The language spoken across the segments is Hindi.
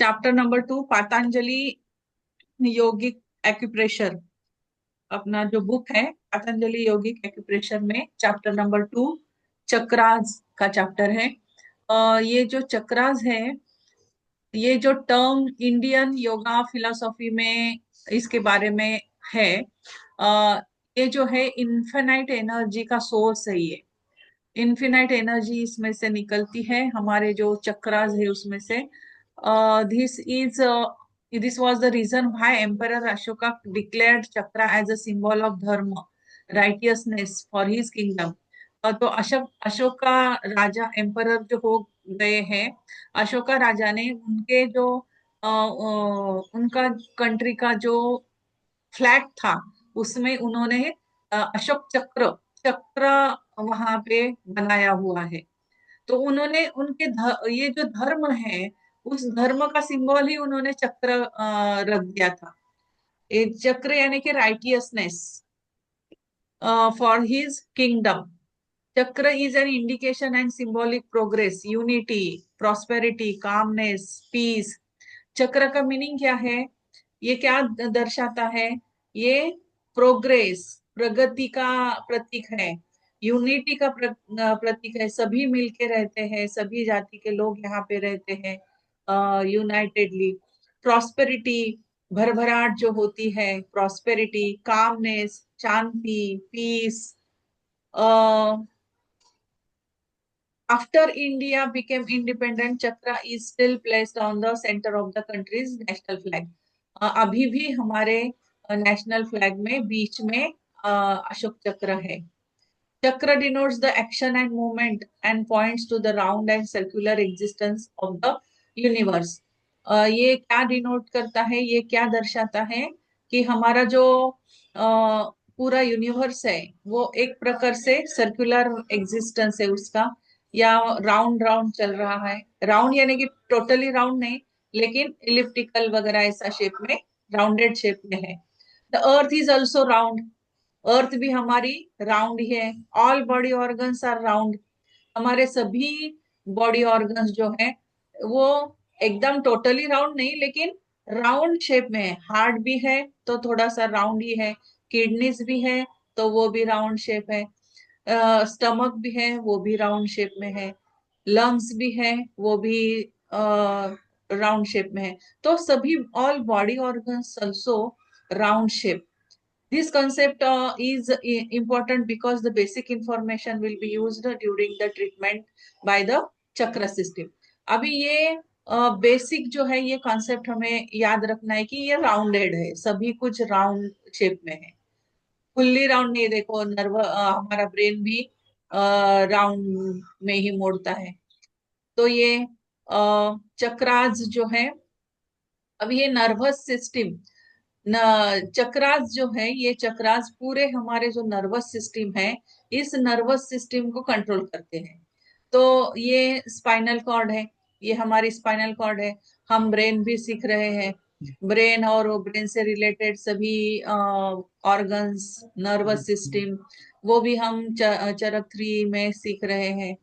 चैप्टर नंबर 2 पतंजलि योगिक एक्यूप्रेशर। अपना जो बुक है पतंजलि योगिक एक्यूप्रेशर में चैप्टर नंबर 2 चक्रास का चैप्टर है। ये जो चक्रास है, ये जो टर्म इंडियन योगा फिलोसॉफी में इसके बारे में है। ये जो है इन्फिनाइट एनर्जी का सोर्स है। ये इन्फिनाइट एनर्जी इसमें से निकलती है, हमारे जो चक्रास है उसमें से। This was the reason why Emperor Ashoka declared chakra as a symbol of dharma, righteousness for his kingdom। तो अशोका राजा एम्परर जो हो गए हैं, अशोका राजा ने उनके जो उनका कंट्री का जो फ्लैग था उसमें उन्होंने अशोक चक्र चक्र वहां पे बनाया हुआ है। तो उन्होंने ये जो धर्म है उस धर्म का सिंबल ही उन्होंने चक्र रख दिया था। ये चक्र यानी कि righteousness for his kingdom. Chakra is an indication and symbolic progress, unity, prosperity, calmness, peace. चक्र का मीनिंग क्या है? ये क्या दर्शाता है? ये प्रोग्रेस, प्रगति का प्रतीक है। यूनिटी का प्रतीक है, सभी मिलके रहते हैं, सभी जाति के लोग यहाँ पे रहते हैं यूनाइटेडली। प्रॉस्पेरिटी, भरभराट जो होती है, prosperity. Calmness, Shanti, piece. After India became independent, Chakra is still placed on the center of the country's national flag। अभी भी हमारे नेशनल फ्लैग में बीच में अशोक चक्र है। चक्र denotes the action and movement and points to the round and circular existence of the universe। ये क्या डिनोट करता है, ये क्या दर्शाता है कि हमारा जो पूरा यूनिवर्स है वो एक प्रकार से सर्कुलर एग्जिस्टेंस है उसका, या राउंड राउंड चल रहा है। राउंड यानी कि टोटली राउंड नहीं, लेकिन इलिप्टिकल वगैरह ऐसा शेप में, राउंडेड शेप में है। The earth is also round. अर्थ भी हमारी राउंड ही है। All body organs are round. हमारे सभी बॉडी ऑर्गन्स जो है वो एकदम टोटली राउंड नहीं, लेकिन राउंड शेप में है। हार्ट भी है तो थोड़ा सा राउंड ही है। किडनीज भी है तो वो भी राउंड शेप है। स्टमक भी है, वो भी राउंड शेप में है। लंग्स भी है, वो भी राउंड शेप में है। तो सभी all body organs also round shape. This concept is important because the basic information will be used during the treatment by the chakra system। अभी ये बेसिक जो है ये कॉन्सेप्ट हमें याद रखना है कि ये राउंडेड है, सभी कुछ राउंड शेप में है। फुल्ली राउंड नहीं, देखो हमारा ब्रेन भी राउंड में ही मोड़ता है। तो ये चक्रास जो है, अब ये नर्वस सिस्टम, चक्रास जो है, ये चक्रास पूरे हमारे जो नर्वस सिस्टम है इस नर्वस सिस्टम को कंट्रोल करते हैं। तो ये स्पाइनल कॉर्ड है, ये हमारी स्पाइनल कॉर्ड है। हम ब्रेन भी सीख रहे हैं। ब्रेन और ब्रेन से रिलेटेड सभी ऑर्गन्स, नर्वस सिस्टम, वो भी हम चरक 3 में सीख रहे हैं।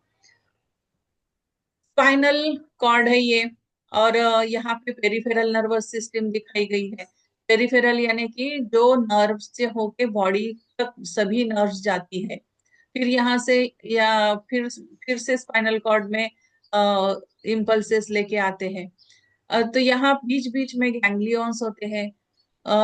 स्पाइनल कॉर्ड है ये। और यहाँ पे पेरिफेरल नर्वस सिस्टम दिखाई गई है। पेरिफेरल यानी कि जो नर्व से होके बॉडी तक सभी नर्व्स जाती है। फिर यहाँ से या फिर से स्पाइनल कॉर्ड में इम्पल्सेस लेके आते हैं। तो यहाँ बीच बीच में गैंग्लियंस होते हैं।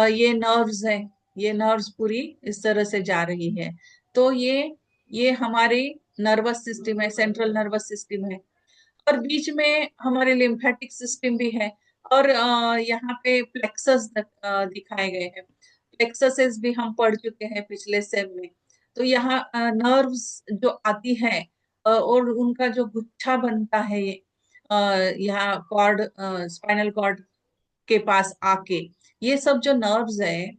ये नर्व्स है, ये नर्व्स पूरी इस तरह से जा रही है। तो ये हमारी नर्वस सिस्टम है, सेंट्रल नर्वस सिस्टम है। और बीच में हमारे लिम्फेटिक सिस्टम भी है। और यहाँ पे प्लेक्सस दिखाए गए हैं। प्लेक्ससेस भी हम पढ़ चुके हैं पिछले सेम में। तो यहाँ नर्व्स जो आती है और उनका जो गुच्छा बनता है ये यहाँ कॉर्ड, स्पाइनल कॉर्ड के पास आके, ये सब जो नर्व्स है,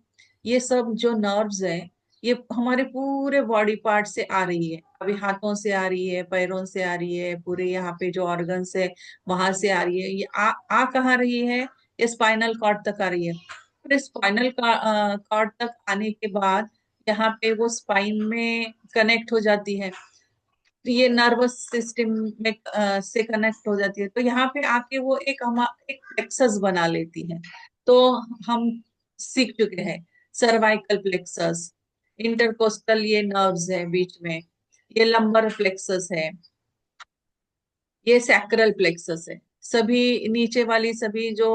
ये सब जो नर्व्स है ये हमारे पूरे बॉडी पार्ट से आ रही है। अभी हाथों से आ रही है, पैरों से आ रही है, पूरे यहाँ पे जो ऑर्गन्स है वहां से आ रही है। ये आ कहाँ रही है? ये स्पाइनल कॉर्ड तक आ रही है। फिर स्पाइनल कॉर्ड तक आने के बाद यहाँ पे वो स्पाइन में कनेक्ट हो जाती है। ये नर्वस सिस्टम में से कनेक्ट हो जाती है, तो यहाँ पे आके वो एक प्लेक्सस बना लेती है। तो हम सीख चुके हैं सर्वाइकल प्लेक्सस, इंटरकोस्टल ये नर्व्स है बीच में, ये लंबर प्लेक्सस है, ये सैक्रल प्लेक्सस है। सभी नीचे वाली सभी जो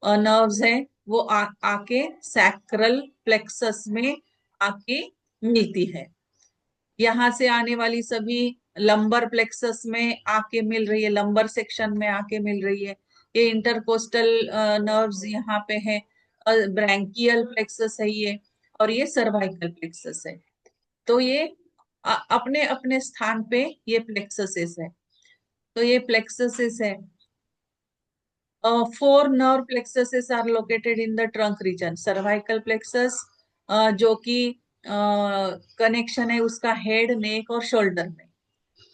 नर्व्स है वो आके सैक्रल प्लेक्सस में आके मिलती है। यहाँ से आने वाली सभी लंबर प्लेक्सस में आके मिल रही है, लंबर सेक्शन में आके मिल रही है। ये इंटरकोस्टल नर्व्स यहाँ पे है, ब्रैंकियल प्लेक्सस है ये, और ये सर्वाइकल प्लेक्सस है। तो ये अपने अपने स्थान पे ये प्लेक्ससेस है। तो ये प्लेक्ससेस है। Four nerve plexuses are located in the trunk region. Cervical plexus जो कि कनेक्शन है उसका हेड, नेक और शोल्डर में।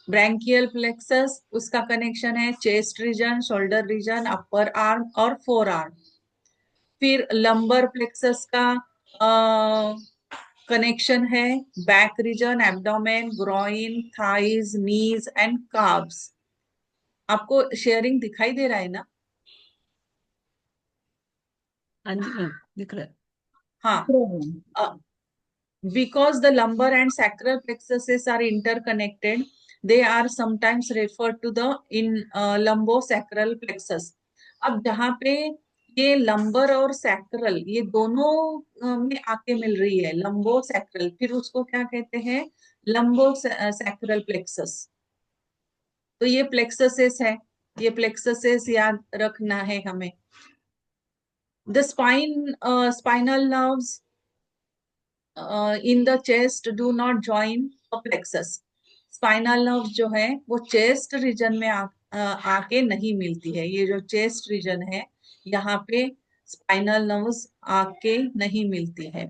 ब्रैंकियल प्लेक्सस उसका कनेक्शन है chest region, shoulder region, upper arm और फोर आर्म। फिर लंबर प्लेक्सस का कनेक्शन है back region, abdomen, groin, thighs, knees and calves. आपको शेयरिंग दिखाई दे रहा है ना? हाँ जी मैम, दिख रहा है। हाँ, because the lumbar and sacral plexuses are interconnected, they are sometimes referred to the in lumbosacral plexus. अब जहाँ पे ये लंबर और सैक्रल ये दोनों में आके मिल रही है, लंबो सैक्रल, फिर उसको क्या कहते हैं? लंबो सैक्रल प्लेक्सस। तो ये प्लेक्ससेस है, ये प्लेक्ससेस याद रखना है हमें। The spinal nerves in the chest do not join a plexus. Spinal nerve जो है वो चेस्ट रीजन में आके नहीं मिलती है। ये जो चेस्ट रीजन है यहाँ पे स्पाइनल नर्व्स आके नहीं मिलती है।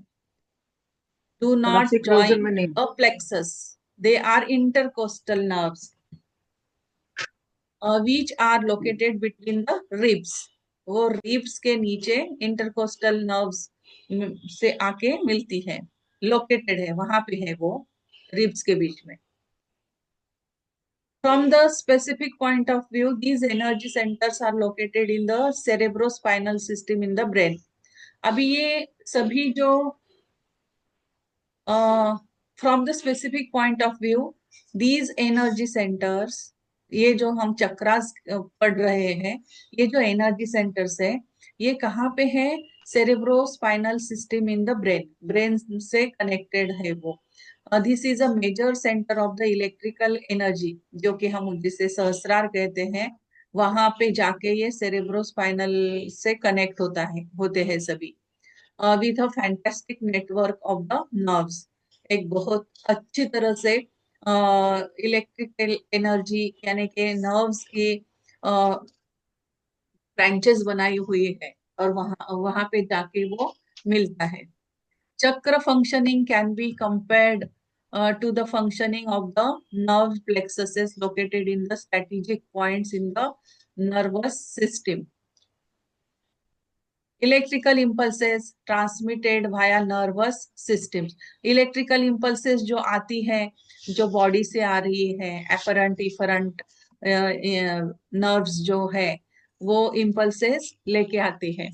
Do not thoracic region join में नहीं। A plexus, they are intercostal nerves which are located between the ribs। वो रिब्स के नीचे इंटरकोस्टल नर्व्स से आके मिलती है, लोकेटेड है, वहां पे है वो, रिब्स के बीच में। From the specific point of view, these energy centers are located in the cerebrospinal system in the brain। अभी ये सभी जो from the specific point of view, these energy centres, ये जो हम चक्रास पढ़ रहे हैं, ये जो एनर्जी सेंटर्स है ये कहाँ पे है? Cerebrospinal system in the brain, brain से कनेक्टेड है वो। This is a major centre of the electrical energy, जो कि हम जिसे सहस्रार कहते हैं, वहां पे जाके ये सेरेब्रोस्पाइनल से कनेक्ट होता है, होते हैं सभी, with a fantastic network of the nerves. एक बहुत अच्छी तरह से इलेक्ट्रिकल एनर्जी यानी कि नर्व्स की ब्रांचेस बनाई हुई है, और वहां वहां पे जाके वो मिलता है। चक्र functioning can be compared to the functioning of the nerve plexuses located in the strategic points in the nervous system। Electrical impulses transmitted via nervous systems. Electrical impulses जो आती है, जो बॉडी से आ रही है, एफरंट इफरंट नर्व्स जो है वो इम्पल्सेस लेके आती है,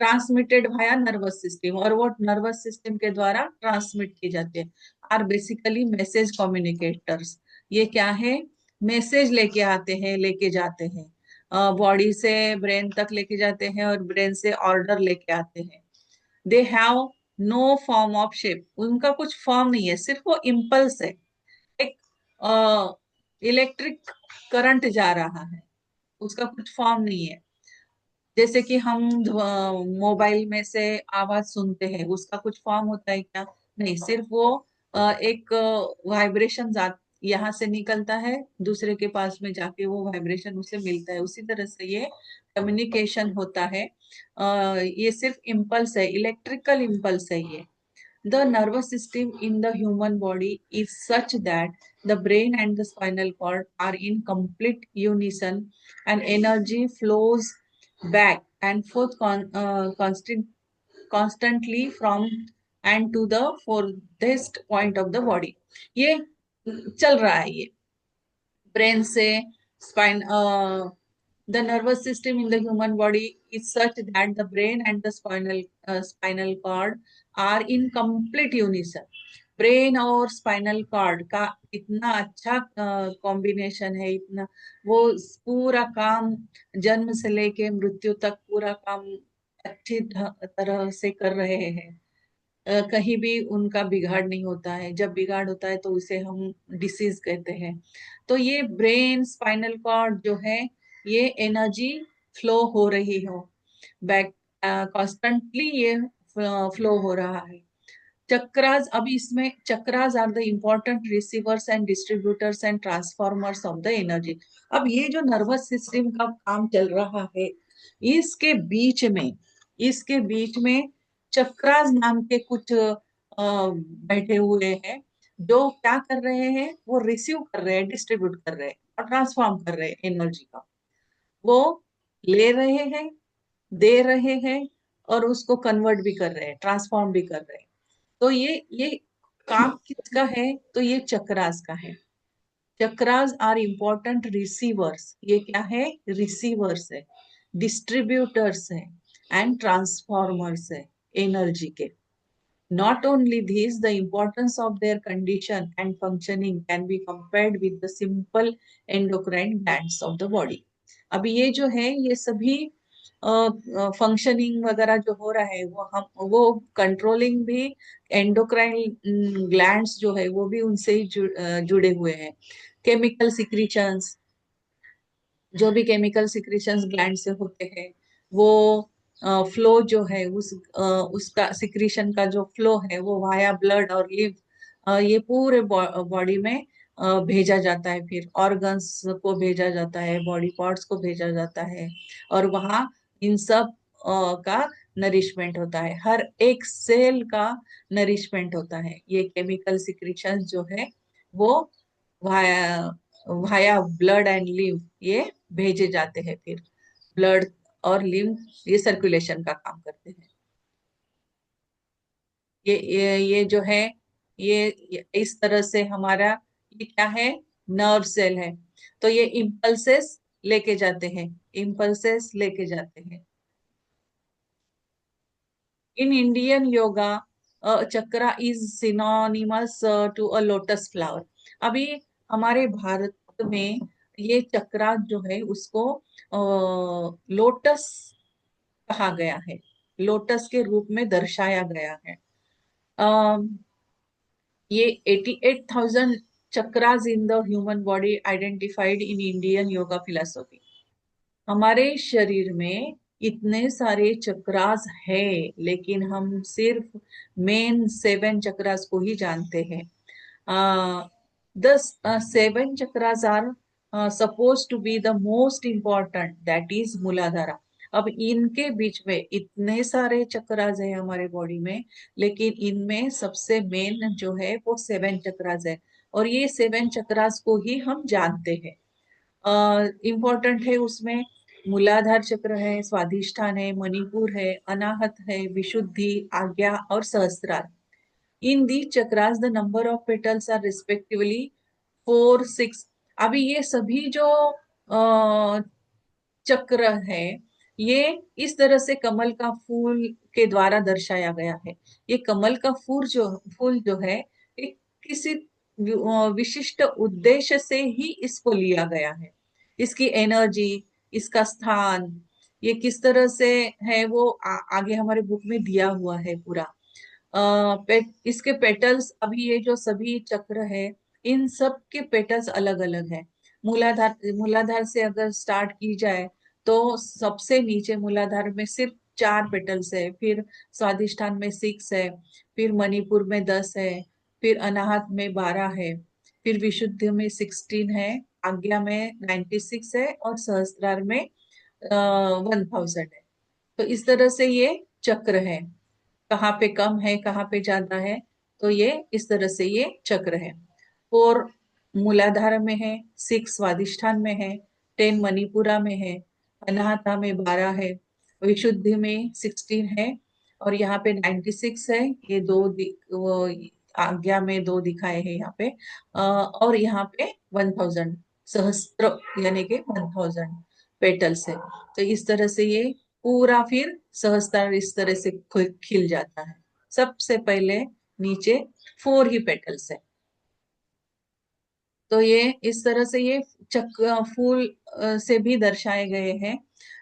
ट्रांसमिटेड वाया नर्वस सिस्टम, और वो नर्वस सिस्टम के द्वारा ट्रांसमिट की जाती है। Are basically message communicators. ये क्या है? मैसेज लेके आते हैं, लेके जाते हैं, बॉडी से ब्रेन तक लेके जाते हैं और ब्रेन से ऑर्डर लेके आते हैं। They have no form of shape, उनका कुछ फॉर्म नहीं है, सिर्फ वो इम्पल्स है। एक इलेक्ट्रिक करंट जा रहा है, उसका कुछ फॉर्म नहीं है। जैसे कि हम मोबाइल में से आवाज सुनते हैं, उसका कुछ फॉर्म होता है क्या? नहीं, सिर्फ वो एक वाइब्रेशन यहाँ से निकलता है, दूसरे के पास में जाके वो वाइब्रेशन उसे मिलता है। उसी तरह से ये कम्युनिकेशन होता है। ये सिर्फ इम्पल्स है, इलेक्ट्रिकल इम्पल्स है ये। The nervous system in the human body is such that the brain and the spinal cord are in complete unison, and energy flows back and forth constantly from and to the furthest point of the body। ये चल रहा है ये, ब्रेन से spine the nervous system in the human body is such that the brain and the spinal cord are in complete unison. Brain और स्पाइनल कॉर्ड का इतना अच्छा कॉम्बिनेशन है, इतना वो पूरा काम जन्म से लेके मृत्यु तक पूरा काम अच्छी तरह से कर रहे हैं। कहीं भी उनका बिगाड़ नहीं होता है। जब बिगाड़ होता है तो उसे हम डिसीज कहते हैं। तो ये ब्रेन स्पाइनल कॉर्ड जो है, ये एनर्जी फ्लो हो रही हो, बैक कॉन्स्टेंटली ये फ्लो हो रहा है। चक्रास, अभी इसमें chakras are the important receivers and distributors and transformers of the energy. अब ये जो नर्वस सिस्टम का काम चल रहा है, इसके बीच में इसके बीच में चक्रास नाम के कुछ बैठे हुए हैं, जो क्या कर रहे हैं, वो रिसीव कर रहे हैं, डिस्ट्रीब्यूट कर रहे हैं और ट्रांसफॉर्म कर रहे हैं एनर्जी का। वो ले रहे हैं, दे रहे हैं और उसको कन्वर्ट भी कर रहे हैं, ट्रांसफॉर्म भी कर रहे हैं। तो ये काम किसका है? तो ये चक्रास का है। Chakras are important receivers. ये क्या है? रिसीवर्स है, डिस्ट्रीब्यूटर्स है एंड ट्रांसफॉर्मर्स है एनर्जी के। Not only these, the importance of their condition and functioning can be compared with the simple endocrine glands of the body. अभी ये जो है, ये सभी फंक्शनिंग वगैरह जो हो रहा है, वो कंट्रोलिंग भी एंडोक्राइन ग्लैंड्स जो है वो भी उनसे ही जुड़े हुए हैं। केमिकल सिक्रीशंस, जो भी केमिकल सिक्रीशंस ग्लैंड से होते हैं, वो फ्लो जो है उसका सिक्रीशन का जो फ्लो है वो वाया ब्लड और लिव ये पूरे बॉडी में भेजा जाता है। फिर ऑर्गन्स को भेजा जाता है, बॉडी पार्ट्स को भेजा जाता है और वहाँ इन सब का नरिशमेंट होता है। हर एक सेल का नरिशमेंट होता है। ये केमिकल सिक्रीशंस जो है वो via via blood and live ये भेजे जाते हैं। फिर ब्लड और लिम्फ ये सर्कुलेशन का काम करते हैं। ये जो है, ये इस तरह से हमारा, ये क्या है? नर्व सेल है। तो ये इम्पल्सेस लेके जाते हैं, इम्पल्सेस लेके जाते हैं। In Indian yoga chakra is synonymous to a lotus flower. अभी हमारे भारत में ये चक्रा जो है उसको लोटस कहा गया है, लोटस के रूप में दर्शाया गया है। अम, ये 88,000 chakras in the human body identified in Indian yoga philosophy. हमारे शरीर में इतने सारे चक्रास है, लेकिन हम सिर्फ मेन 7 चक्रास को ही जानते हैं। The 7 chakras are suppose to be the most important, that is Muladhara. अब इनके बीच में इतने सारे चक्रास है हमारे बॉडी में, लेकिन इनमें सबसे मेन जो है वो 7 चक्रास है और ये 7 चक्रास को ही हम जानते हैं। इम्पोर्टेंट है उसमें मूलाधार चक्र है, स्वाधिष्ठान है, मणिपुर है, अनाहत है, विशुद्धि, आज्ञा और Sahasrara. In the chakras the number of petals are respectively 4, 6। अभी ये सभी जो चक्र है, ये इस तरह से कमल का फूल के द्वारा दर्शाया गया है। ये कमल का फूल जो है, एक किसी विशिष्ट उद्देश्य से ही इसको लिया गया है। इसकी एनर्जी, इसका स्थान, ये किस तरह से है वो आगे हमारे बुक में दिया हुआ है पूरा। इसके पेटल्स, अभी ये जो सभी चक्र है, इन सब के पेटल्स अलग अलग है। मूलाधार से अगर स्टार्ट की जाए तो सबसे नीचे मूलाधार में सिर्फ 4 पेटल्स है, फिर स्वादिष्ठान में 6 है, फिर मणिपुर में 10 है, फिर अनाहत में 12 है, फिर विशुद्ध में 16 है, आज्ञा में 96 है और सहस्त्रार में 1000 है। तो इस तरह से ये चक्र है, कहाँ पे कम है कहाँ पे ज्यादा है। तो ये इस तरह से ये चक्र है। 4 मूलाधार में है, 6 स्वादिष्ठान में है, 10 मणिपुरा में है, अनाहता में 12 है, विशुद्धि में 16 है और यहाँ पे 96 है। ये वो आज्ञा में 2 दिखाए हैं यहाँ पे और यहाँ पे 1000 सहस्त्र यानी कि 1000 पेटल्स है। तो इस तरह से ये पूरा फिर सहस्त्र इस तरह से खिल जाता है। सबसे पहले नीचे 4 ही पेटल्स है। तो ये इस तरह से ये फूल से भी दर्शाए गए हैं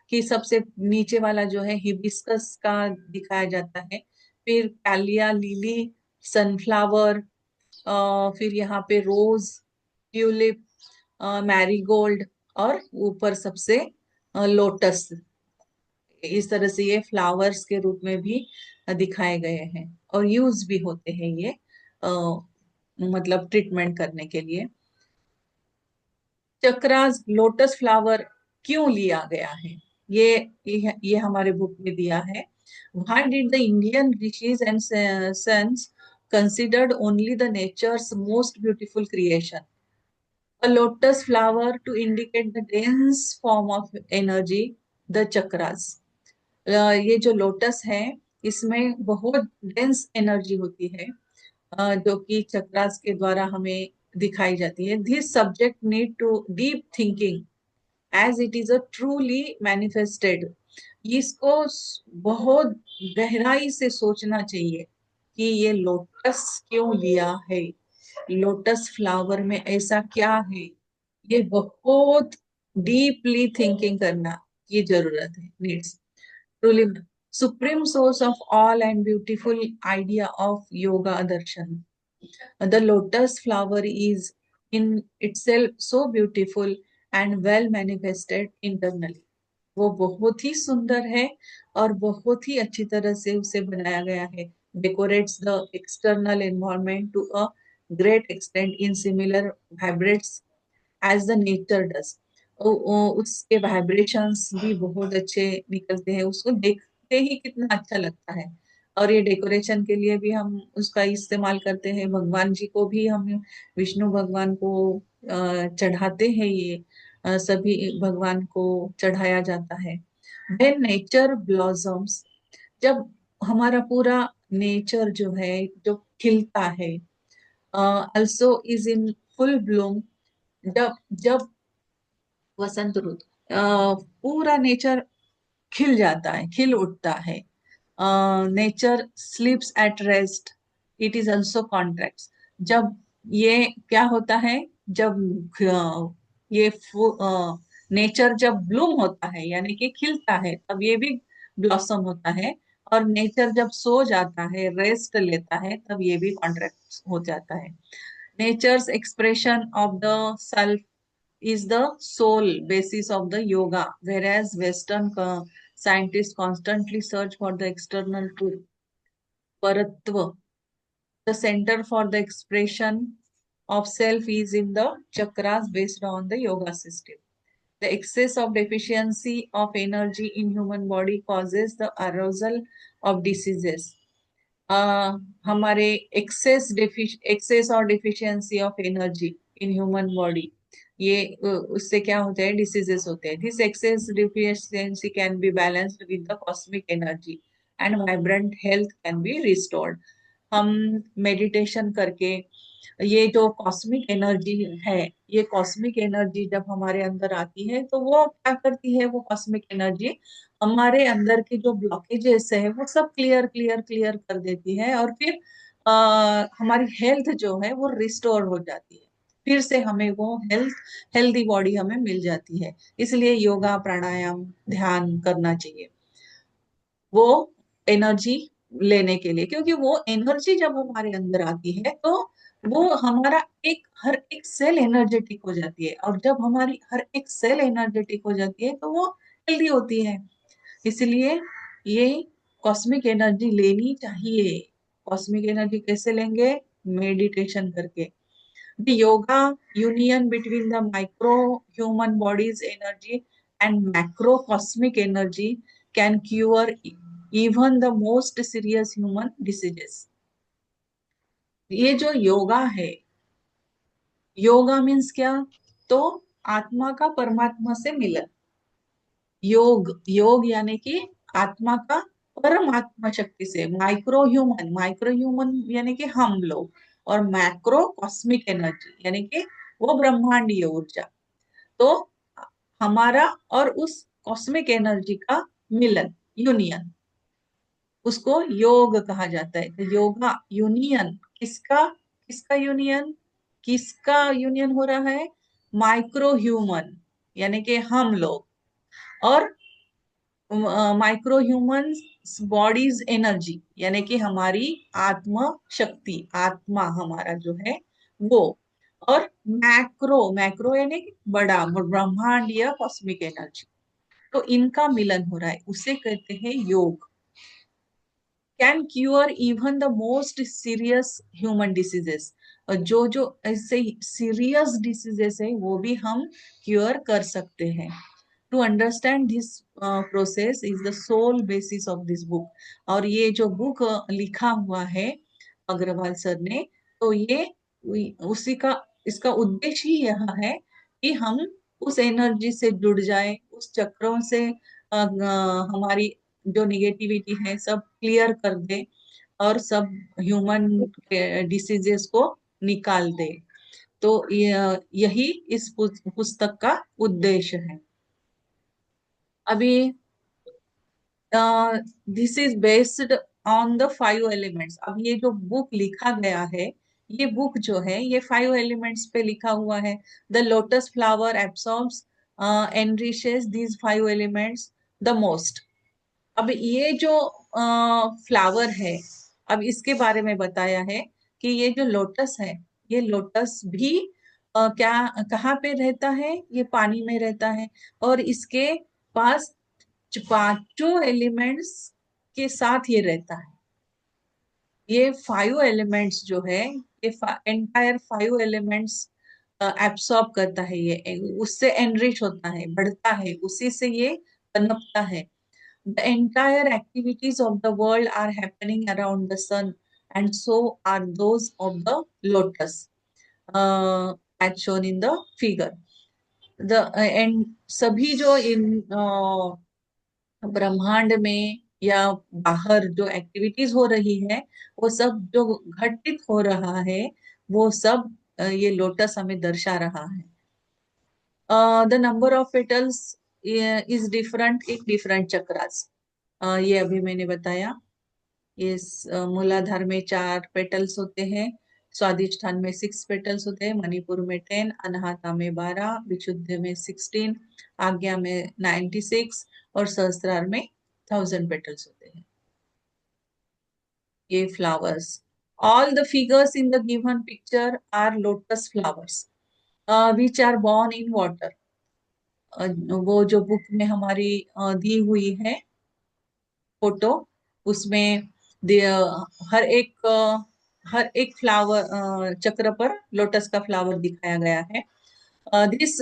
कि सबसे नीचे वाला जो है हिबिस्कस का दिखाया जाता है, फिर कालिया लिली, सनफ्लावर, फिर यहाँ पे रोज, ट्यूलिप, मैरीगोल्ड, और ऊपर सबसे लोटस। इस तरह से ये फ्लावर्स के रूप में भी दिखाए गए हैं और यूज भी होते हैं ये मतलब ट्रीटमेंट करने के लिए। चक्रास लोटस फ्लावर क्यों लिया गया है, ये हमारे बुक में दिया है। Why did the Indian rishis and saints considered only the nature's most beautiful creation? A lotus flower to indicate the dense form of energy, the chakras. ये जो लोटस है इसमें बहुत डेंस एनर्जी होती है, जो कि चक्रास के द्वारा हमें दिखाई जाती है। This subject need to deep thinking as it is a truly manifested. इसको बहुत गहराई से सोचना चाहिए कि ये लोटस क्यों लिया है, लोटस फ्लावर में ऐसा क्या है। ये बहुत डीपली थिंकिंग करना की जरूरत है, needs truly supreme source of all and beautiful idea of yoga darshan. The lotus flower is in itself so beautiful and well manifested internally. वो बहुत ही सुंदर है और बहुत ही अच्छी तरह से उसे बनाया गया है। Decorates the external environment to a great extent in similar vibrates as the nature does. उसके वाइब्रेशंस भी बहुत अच्छे निकलते हैं, उसको देखते ही कितना अच्छा लगता है। और ये डेकोरेशन के लिए भी हम उसका इस्तेमाल करते हैं। भगवान जी को भी हम विष्णु भगवान को चढ़ाते हैं, ये सभी भगवान को चढ़ाया जाता है। When nature blossoms, जब हमारा पूरा नेचर जो है जो खिलता है, also is in full bloom, जब जब वसंत ऋतु पूरा नेचर खिल जाता है, खिल उठता है। Nature स्लीप्स at rest, it is also contracts. जब ये क्या होता है, जब ये नेचर जब ब्लूम होता है यानी कि खिलता है, तब ये भी ब्लॉसम होता है। और नेचर जब सो जाता है, रेस्ट लेता है, तब ये भी कॉन्ट्रैक्ट हो जाता है। Nature's expression of the self is the sole basis of the yoga, whereas Western scientists constantly search for the external truth. Paratva, the center for the expression of self, is in the chakras based on the yoga system. The excess of deficiency of energy in human body causes the arousal of diseases. हमारे एक्सेस और deficiency of energy in human body, ये उससे क्या होता है, डिसीजेस होते हैं। This excess deficiency can be balanced with the cosmic energy and vibrant health can be restored. हम मेडिटेशन करके ये जो कॉस्मिक एनर्जी है, ये कॉस्मिक एनर्जी जब हमारे अंदर आती है तो वो क्या करती है, वो कॉस्मिक एनर्जी हमारे अंदर की जो ब्लॉकेजेस है वो सब क्लियर क्लियर क्लियर कर देती है। और फिर हमारी हेल्थ जो है वो रिस्टोर हो जाती है, फिर से हमें वो हेल्दी बॉडी हमें मिल जाती है। इसलिए योगा, प्राणायाम, ध्यान करना चाहिए वो एनर्जी लेने के लिए, क्योंकि वो एनर्जी जब हमारे अंदर आती है तो वो हमारा हर एक सेल एनर्जेटिक हो जाती है। और जब हमारी हर एक सेल एनर्जेटिक हो जाती है तो वो हेल्दी होती है। इसलिए ये कॉस्मिक एनर्जी लेनी चाहिए। कॉस्मिक एनर्जी कैसे लेंगे, मेडिटेशन करके। The yoga union between the micro human bodies energy and macro cosmic energy can cure even the most serious human diseases. ये जो योगा है, योगा मीन्स क्या, तो आत्मा का परमात्मा से मिलन। योग योग यानी कि आत्मा का परमात्मा शक्ति से। माइक्रो ह्यूमन यानी कि हम लोग, और मैक्रो कॉस्मिक एनर्जी यानी कि वो ब्रह्मांडीय ऊर्जा। तो हमारा और उस कॉस्मिक एनर्जी का मिलन, यूनियन, उसको योग कहा जाता है। तो योगा यूनियन, किसका किसका यूनियन, किसका यूनियन हो रहा है? माइक्रो ह्यूमन, यानी कि हम लोग, और माइक्रो ह्यूमन बॉडीज एनर्जी, यानी कि हमारी आत्म शक्ति, आत्मा हमारा जो है वो, और मैक्रो, मैक्रो यानी कि बड़ा, ब्रह्मांडीय कॉस्मिक एनर्जी, तो इनका मिलन हो रहा है, उसे कहते हैं योग। Can queer even the most serious human diseases, जो जो ऐसे सीरियस डिसीजेस है वो भी हम क्यूअर कर सकते हैं। To understand this process is the sole basis of this book. और ये जो बुक लिखा हुआ है अग्रवाल सर ने, तो ये उसी का, इसका उद्देश्य ही यह है कि हम उस एनर्जी से जुड़ जाए, उस चक्रों से हमारी जो निगेटिविटी है सब क्लियर कर दे, और सब ह्यूमन डिसीजेस को निकाल दे। तो यही इस पुस्तक का उद्देश्य है। अभी this is based on the 5 elements. अब ये जो बुक लिखा गया है, ये बुक जो है ये 5 एलिमेंट्स पे लिखा हुआ है। The lotus flower absorbs enriches these 5 elements the most. अब ये जो फ्लावर है, अब इसके बारे में बताया है कि ये जो लोटस है, ये लोटस भी क्या, कहाँ पे रहता है? ये पानी में रहता है, और इसके पास 5 एलिमेंट्स के साथ ये रहता है। ये 5 एलिमेंट्स जो है, ये एंटायर 5 एलिमेंट्स एब्सॉर्ब करता है, ये उससे एनरिच होता है, बढ़ता है, उसी से ये पनपता है। The entire activities of the world are happening around the sun, and so are those of the lotus, as shown in the figure. The and सभी जो इन ब्रह्मांड में या बाहर जो एक्टिविटीज हो रही है, वो सब जो घटित हो रहा है, वो सब ये लोटस हमें दर्शा रहा है। The number of petals is different in different chakras. ये अभी मैंने बताया। इस मूलाधार में 4 पेटल्स होते हैं, स्वादिष्ठान में 6 पेटल्स होते हैं, मणिपुर में 10, अनाहता में 12, विशुद्ध में 16, आज्ञा में 96, और सहस्त्रार में 1000 पेटल्स होते हैं। ये flowers, all the figures in the given picture are lotus flowers which are born in water. वो जो बुक में हमारी दी हुई है फोटो, उसमें हर एक हर एक फ्लावर चक्र पर लोटस का फ्लावर दिखाया गया है। This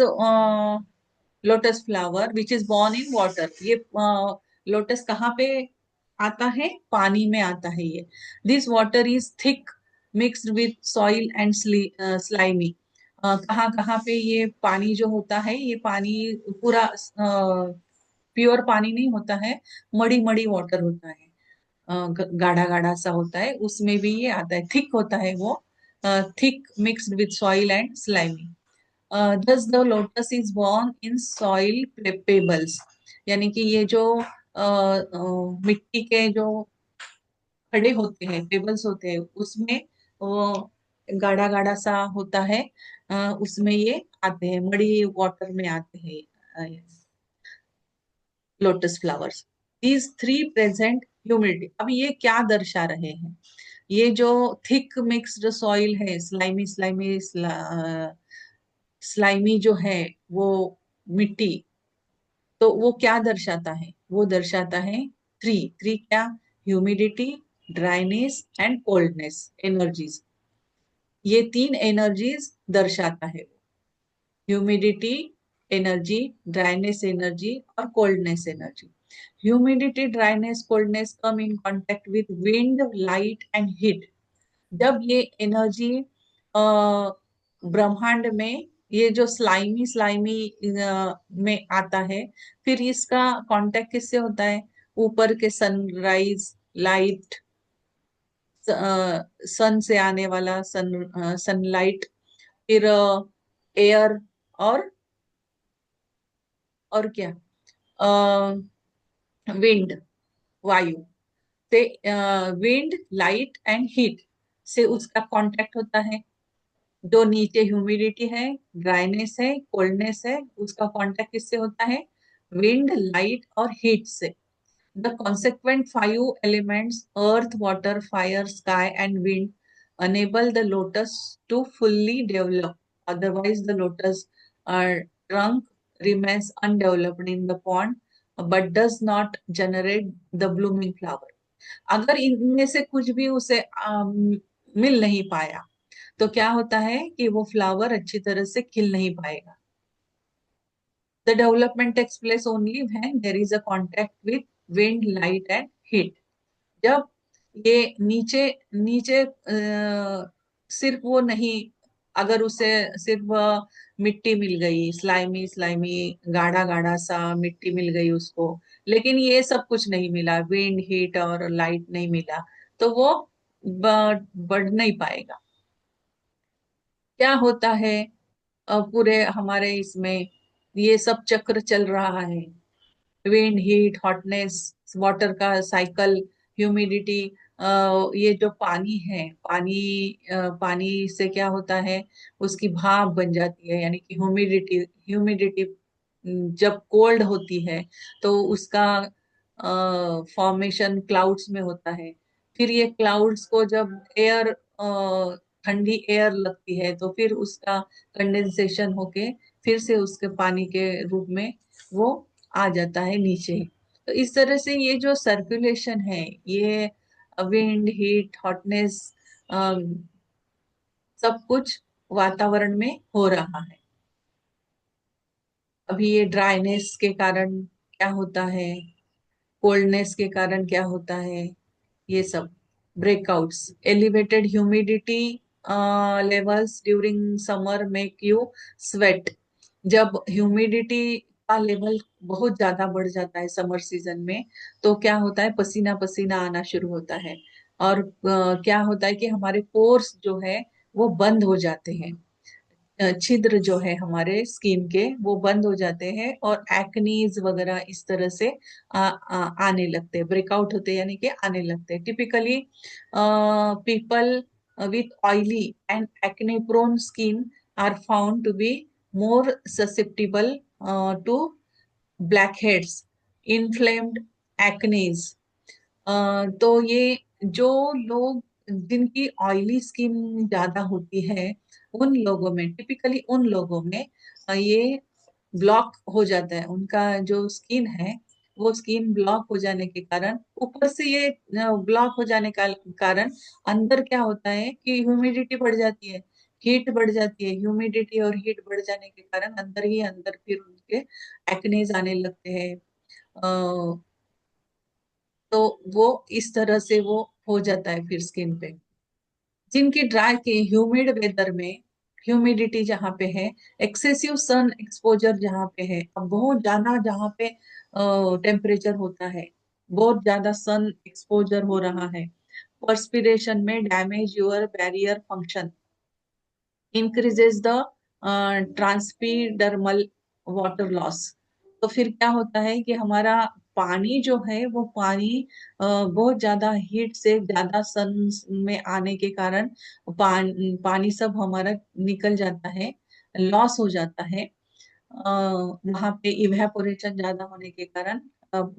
lotus flower which is born in water, ये लोटस कहाँ पे आता है? पानी में आता है ये। This water is thick mixed with soil and slimy. कहाँ कहाँ पे ये पानी जो होता है, ये पानी पूरा प्योर पानी नहीं होता है, मड़ी मड़ी वाटर होता है, गाढ़ा गाढ़ा सा होता है, उसमें भी ये आता है, थिक होता है वो, thick mixed with soil and slimy. thus the lotus is born in soil pebbles, यानी कि ये जो मिट्टी के जो खड़े होते हैं, पेबल्स होते हैं, उसमें वो गाढ़ा गाढ़ा सा होता है, उसमें ये आते हैं, मड़ी वाटर में आते हैं lotus flowers. These three present humidity. अब ये क्या दर्शा रहे हैं? ये जो थिक मिक्स्ड सॉइल है, स्लाइमी स्लाइमी स्लाइमी जो है वो मिट्टी, तो वो क्या दर्शाता है? वो दर्शाता है थ्री थ्री क्या? Humidity, dryness and coldness energies. ये 3 एनर्जीज दर्शाता है। ह्यूमिडिटी एनर्जी, ड्राइनेस एनर्जी और coldness energy. Humidity, dryness, coldness come in contact with wind, light and heat. जब ये एनर्जी ब्रह्मांड में, ये जो स्लाइमी स्लाइमी में आता है, फिर इसका कांटेक्ट किससे होता है? ऊपर के सनराइज लाइट, सन से आने वाला सनलाइट, फिर एयर और और क्या, विंड, वायु से, विंड, लाइट एंड हीट से उसका कांटेक्ट होता है। जो नीचे ह्यूमिडिटी है, ड्राइनेस है, कोल्डनेस है, उसका कांटेक्ट किससे होता है? विंड, लाइट और हीट से। The consequent five elements earth, water, fire, sky, and wind enable the lotus to fully develop. Otherwise, the lotus trunk remains undeveloped in the pond but does not generate the blooming flower. अगर इनमें से कुछ भी उसे मिल नहीं पाया तो क्या होता है कि वो फ्लावर अच्छी तरह से खिल नहीं पाएगा। The development takes place only when there is a contact with wind, light and heat. जब ये नीचे नीचे सिर्फ वो नहीं, अगर उसे सिर्फ मिट्टी मिल गई, स्लाइमी स्लाइमी गाढ़ा गाढ़ा सा मिट्टी मिल गई उसको, लेकिन ये सब कुछ नहीं मिला, विंड, हीट और लाइट नहीं मिला, तो वो बढ़ नहीं पाएगा। क्या होता है पूरे हमारे इसमें ये सब चक्र चल रहा है, विंड, हीट, हॉटनेस, वाटर का साइकिल, ह्यूमिडिटी, ये जो पानी है, पानी से क्या होता है, उसकी भाप बन जाती है, यानी कि ह्यूमिडिटी ह्यूमिडिटी जब कोल्ड होती है तो उसका फॉर्मेशन क्लाउड्स में होता है। फिर ये क्लाउड्स को जब एयर, ठंडी एयर लगती है तो फिर उसका कंडेंसेशन होके फिर से उसके पानी के रूप में वो आ जाता है नीचे। तो इस तरह से ये जो सर्कुलेशन है, ये विंड, हीट, हॉटनेस, सब कुछ वातावरण में हो रहा है। अभी ये ड्राइनेस के कारण क्या होता है, कोल्डनेस के कारण क्या होता है, ये सब breakouts, elevated humidity levels during summer make you sweat. जब ह्यूमिडिटी का लेवल बहुत ज्यादा बढ़ जाता है समर सीजन में तो क्या होता है, पसीना पसीना आना शुरू होता है। और क्या होता है कि हमारे पोर्स जो है वो बंद हो जाते हैं, छिद्र जो है हमारे स्किन के वो बंद हो जाते हैं और एक्नीज वगैरह इस तरह से आने लगते हैं, ब्रेकआउट होते हैं, यानी कि आने लगते हैं। Typically people with oily and acne prone skin are found to be more susceptible to blackheads, inflamed acnes. तो ये जो लोग जिनकी ऑयली स्किन ज्यादा होती है उन लोगों में, टिपिकली उन लोगों में ये ब्लॉक हो जाता है, उनका जो स्किन है वो स्किन ब्लॉक हो जाने के कारण, ऊपर से ये ब्लॉक हो जाने का कारण अंदर क्या होता है कि ह्यूमिडिटी बढ़ जाती है, हीट बढ़ जाती है, ह्यूमिडिटी और हीट बढ़ जाने के कारण अंदर ही अंदर फिर उनके एक्नेज आने लगते हैं। तो वो इस तरह से वो हो जाता है फिर स्किन पे। जिनकी ड्राई के ह्यूमिड वेदर में, ह्यूमिडिटी जहाँ पे है, एक्सेसिव सन एक्सपोजर जहाँ पे है, अब बहुत ज्यादा जहाँ पे टेम्परेचर होता है, बहुत ज्यादा सन एक्सपोजर हो रहा है, पर्सपिरेशन में damage your barrier function, increases the transepidermal water loss. तो फिर क्या होता है कि हमारा पानी जो है वो पानी बहुत ज्यादा हीट से, ज्यादा सन में आने के कारण पानी सब हमारा निकल जाता है, लॉस हो जाता है। वहां पे इवेपोरेशन ज्यादा होने के कारण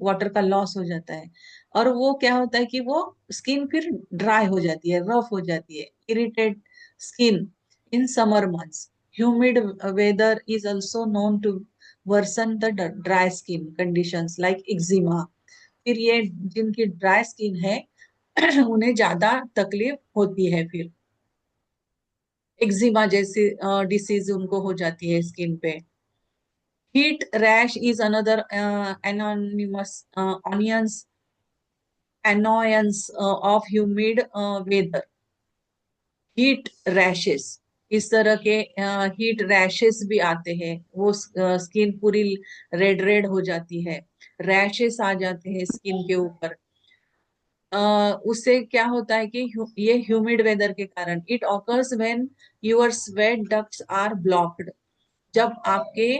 वाटर का लॉस हो जाता है। और वो क्या होता है कि वो स्किन फिर ड्राई हो जाती है, रफ हो जाती है, irritate skin in summer months. Humid weather is also known to worsen the dry skin conditions like eczema. फिर ये जिनकी ड्राई स्किन है उन्हें ज्यादा तकलीफ होती है, फिर एक्जिमा जैसी डिसीज उनको हो जाती है स्किन पे। Heat rash is another anonymous annoyance of humid weather. Heat rashes, इस तरह के हीट रैशेस भी आते हैं, वो स्किन पूरी रेड रेड हो जाती है, रैशेस आ जाते हैं स्किन के ऊपर। उससे क्या होता है कि ये ह्यूमिड वेदर के कारण, it occurs when your sweat ducts are blocked. जब आपके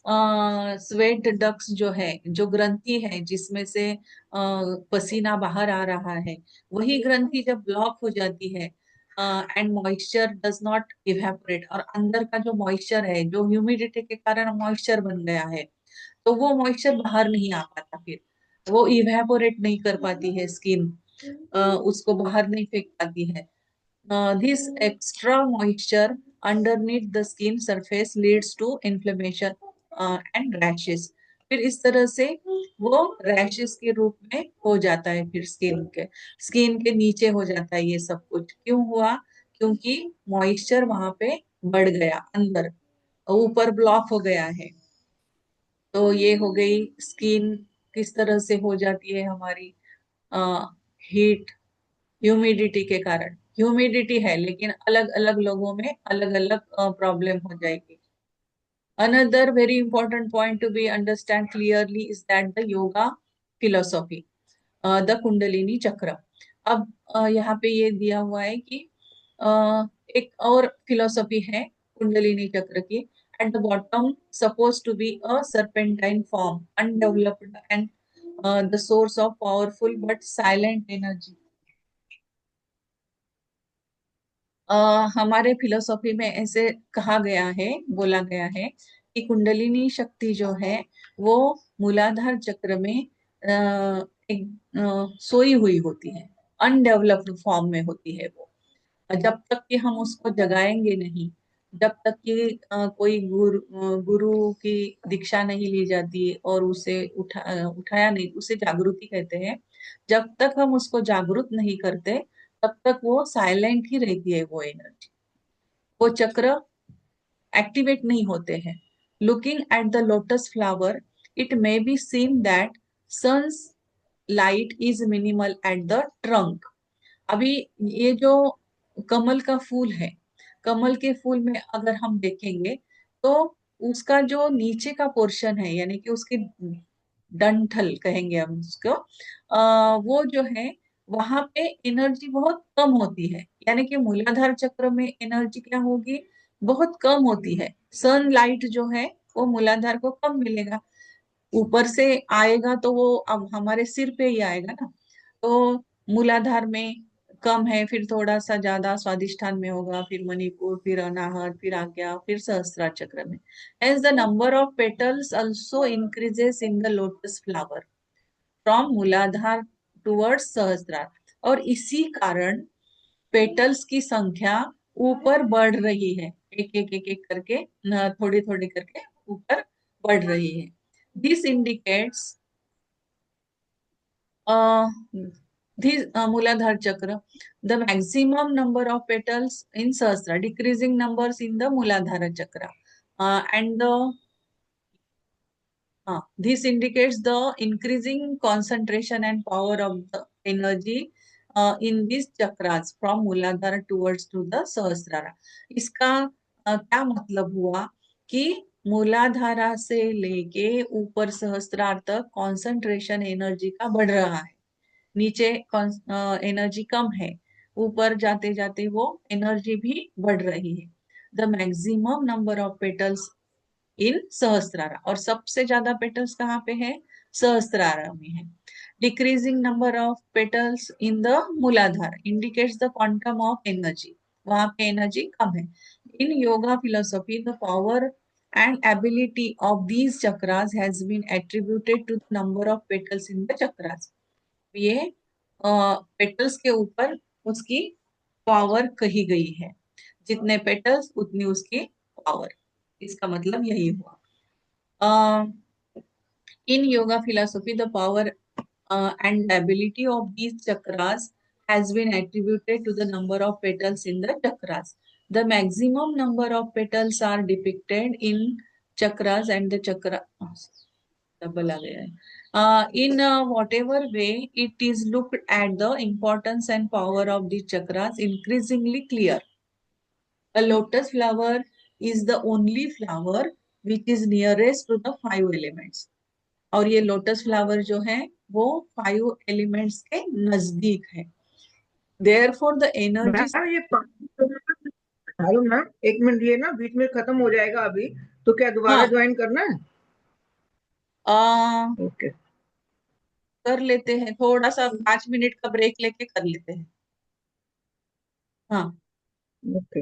स्वेट डक्स जो है, जो ग्रंथि है जिसमें से पसीना बाहर आ रहा है, वही ग्रंथि जब ब्लॉक हो जाती है and moisture does not evaporate, और अंदर का जो मॉइस्चर है, जो ह्यूमिडिटी के कारण मॉइस्चर बन गया है, तो वो मॉइस्चर बाहर नहीं आ पाता, फिर वो इवेपोरेट नहीं कर पाती है स्किन, उसको बाहर नहीं फेंक पाती है। This extra moisture underneath the skin surface leads to inflammation and rashes. फिर इस तरह से वो रैशेस के रूप में हो जाता है, फिर स्किन के नीचे हो जाता है ये सब कुछ। क्यों हुआ? क्योंकि मॉइस्चर वहां पे बढ़ गया, अंदर ऊपर ब्लॉक हो गया है। तो ये हो गई स्किन किस तरह से हो जाती है हमारी, हीट, ह्यूमिडिटी के कारण। ह्यूमिडिटी है लेकिन अलग अलग लोगों में अलग अलग प्रॉब्लम हो जाएगी। Another very important point to be understand clearly is that the yoga philosophy, the kundalini चक्र। अब यहाँ पे ये दिया हुआ है कि एक और फिलोसफी है कुंडलिनी चक्र की। At the bottom suppose to be a serpentine form, undeveloped and the source of powerful but silent energy. हमारे फिलोसॉफी में ऐसे कहा गया है, बोला गया है कि कुंडलिनी शक्ति जो है वो मूलाधार चक्र में एक सोई हुई होती है, अनडेवलप्ड फॉर्म में होती है वो। जब तक कि हम उसको जगाएंगे नहीं, जब तक कि कोई गुरु की दीक्षा नहीं ली जाती और उसे उठाया नहीं, उसे जागृति कहते हैं। जब तक हम उसको जागृत नहीं करते, तब तक वो साइलेंट ही रहती है, वो एनर्जी, वो चक्र एक्टिवेट नहीं होते हैं। Looking at the lotus flower, it may be seen that sun's light is minimal at the trunk. अभी ये जो कमल का फूल है, कमल के फूल में अगर हम देखेंगे तो उसका जो नीचे का पोर्शन है, यानी कि उसकी डंठल कहेंगे हम उसको, वो जो है वहां पे एनर्जी बहुत कम होती है। यानी कि मूलाधार चक्र में एनर्जी क्या होगी? बहुत कम होती है। सनलाइट जो है वो मूलाधार को कम मिलेगा, ऊपर से आएगा तो वो अब हमारे सिर पे ही आएगा ना। तो मूलाधार में कम है, फिर थोड़ा सा ज्यादा स्वादिष्ठान में होगा, फिर मणिपुर, फिर अनाहत, फिर आज्ञा, फिर सहस्त्रार चक्र में। Hence the number of petals also increases in the lotus flower from मूलाधार टुवर्ड्स सहस्त्रार। और इसी कारण पेटल्स की संख्या ऊपर बढ़ रही है, एक एक एक एक करके, थोड़ी थोड़ी करके ऊपर बढ़ रही है। This indicates this Muladhar chakra, the maximum number of petals in Sahasra, decreasing numbers in the Muladhara chakra, and this indicates the increasing concentration and power of the energy in these chakras from Muladhara towards to the Sahasrara. इसका क्या मतलब हुआ कि मूलाधारा से लेके ऊपर सहस्त्रार तक कंसंट्रेशन एनर्जी का बढ़ रहा है, नीचे एनर्जी कम है, ऊपर जाते जाते वो एनर्जी भी बढ़ रही है। The maximum number of petals in Sahasrara, और सबसे ज्यादा पेटल्स कहाँ पे है? सहस्त्रारा में है। Decreasing number of petals in the Muladhara indicates the quantum of energy, वहां पे एनर्जी कम है। In yoga philosophy the power and ability of these chakras has been attributed to the number of petals in the chakras. ये पेटल्स के ऊपर उसकी पावर कही गई है, जितने पेटल्स उतनी उसकी पावर, इसका मतलब यही हुआ। In yoga philosophy the power and ability of these chakras has been attributed to the number of petals in the chakras. The maximum number of petals are depicted in chakras and the chakra double आ गया है। In whatever way it is looked at, the importance and power of the chakras increasingly clear. A lotus flower is the only flower which is nearest to the five elements. और ये लोटस फ्लावर जो है वो फाइव एलिमेंट्स के नजदीक है। Therefore the energy. मैम ये हेलो मैम, 1 मिनट, ये ना बीच में खत्म हो जाएगा अभी, तो क्या दोबारा हाँ, ज्वाइन करना है? आ, ओके। कर लेते हैं, थोड़ा सा 5 मिनट का ब्रेक लेके कर लेते हैं। हाँ। Okay.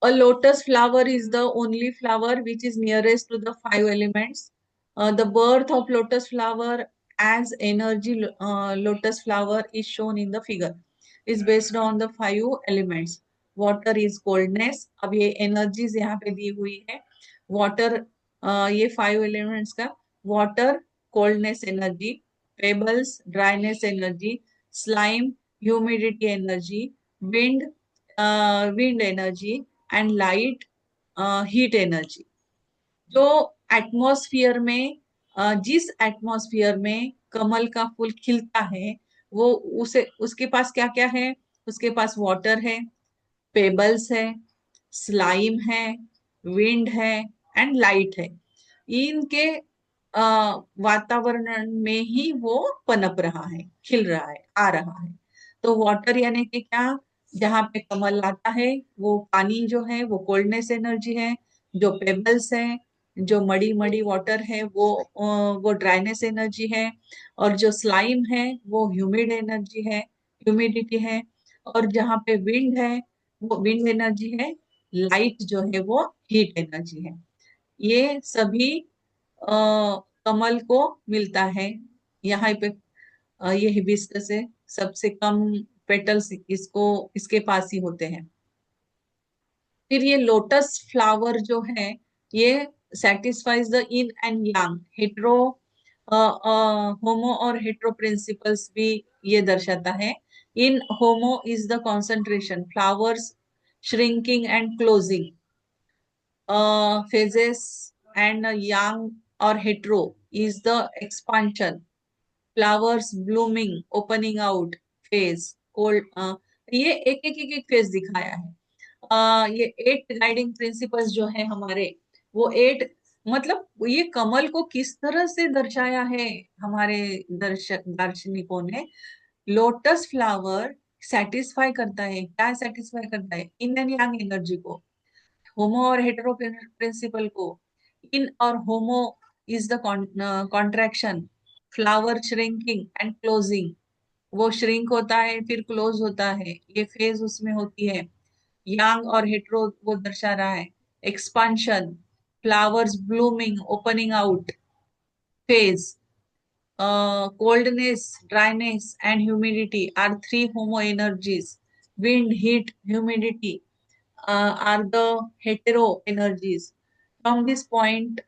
A lotus flower is the only flower which is nearest to the five elements. The birth of lotus flower as energy lotus flower is shown in the figure. Is based on the five elements. Water is coldness. अब ये energies यहाँ पे दी हुई है. Water ये five elements का water coldness energy, pebbles dryness energy, slime humidity energy, wind energy and light heat energy. जो एटमॉस्फेयर में जिस एटमॉस्फेयर में कमल का फूल खिलता है, वो उसे उसके पास क्या क्या है? उसके पास वाटर है, पेबल्स है, स्लाइम है, विंड है एंड लाइट है। इनके वातावरण में ही वो पनप रहा है, खिल रहा है, आ रहा है। तो वाटर यानी कि क्या? जहाँ पे कमल आता है वो पानी जो है वो कोल्डनेस एनर्जी है। जो पेबल्स है, जो मड़ी मड़ी वाटर है वो ड्राइनेस एनर्जी है। और जो स्लाइम है वो ह्यूमिड एनर्जी है, ह्यूमिडिटी है। और जहाँ पे विंड है वो विंड एनर्जी है। लाइट जो है वो हीट एनर्जी है। ये सभी कमल को मिलता है यहाँ पे। ये हिबिस्कस है, सबसे कम पेटल्स इसको इसके पास ही होते हैं। फिर ये लोटस फ्लावर जो है ये satisfies the yin and yang hetero homo और हेट्रो प्रिंसिपल्स भी ये दर्शाता है। Yin homo is the concentration flowers shrinking and closing phases, and young or hetero is the expansion, flowers blooming, opening out phase, cold ये एक फेज दिखाया है। ये 8 गाइडिंग प्रिंसिपल्स जो है हमारे, वो 8 मतलब ये कमल को किस तरह से दर्शाया है हमारे दर्शक दार्शनिकों ने। लोटस फ्लावर सेटिस्फाई करता है, क्या सेटिस्फाई करता है? इन एंड यांग एनर्जी को, होमो और हेटेरो प्रिंसिपल को। इन और homo is the contraction, flower shrinking and closing, वो श्रिंक होता है फिर क्लोज होता है, ये फेज उसमें होती है। यांग और हेटेरो वो दर्शा रहा है expansion, flowers blooming opening out phase. coldness, dryness, and humidity are three homo energies. Wind, heat, humidity are the hetero energies. From this point,